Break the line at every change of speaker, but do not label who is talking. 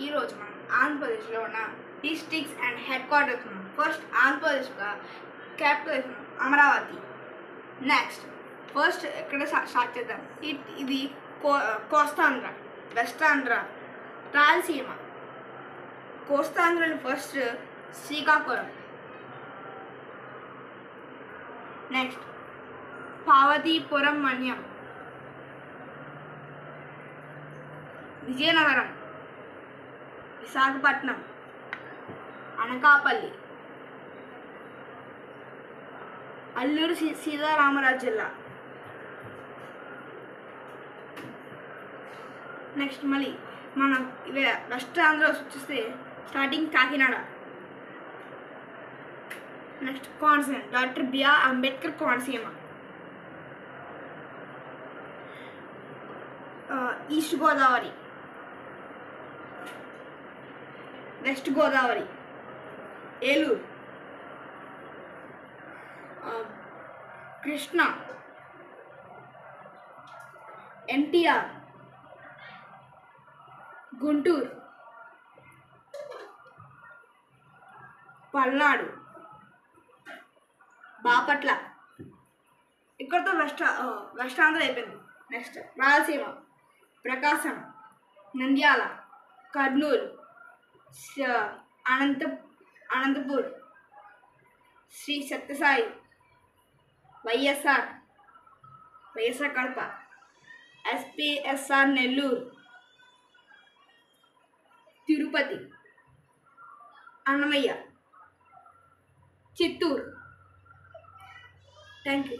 ఈరోజు మనం ఆంధ్రప్రదేశ్లో ఉన్న డిస్ట్రిక్ట్స్ అండ్ హెడ్ క్వార్టర్స్ ఉన్నాం. First ఆంధ్రప్రదేశ్గా capital Amaravati. Next first ఎక్కడ స్టార్ట్ చేద్దాం. ఇది కోస్తాంధ్ర, వెస్టాంధ్ర, రాయలసీమ. కోస్తాంధ్రలో ఫస్ట్ శ్రీకాకుళం. నెక్స్ట్ పార్వతీపురం మన్యం, విజయనగరం, విశాఖపట్నం, అనకాపల్లి, అల్లూరు సీతారామరాజు జిల్లా. నెక్స్ట్ మళ్ళీ మనం వెస్ట్ ఆంధ్రలో వచ్చేస్తే starting Kakinada. Next Konaseema, doctor BR Ambedkar Konaseema. East Godavari, west Godavari, Eluru, Krishna, NTR, Guntur, Palnadu, Bapatla. ఇక్కడతో వెస్ట్ ఆంధ్ర అయిపోయింది. Next Rayalaseema, Prakasam, Nandyal, Kurnool, Anantapur, Shri Sathya Sai, YSR Kadapa, SPSR Nellore, Tirupati, Annamayya, Chittoor. Thank you.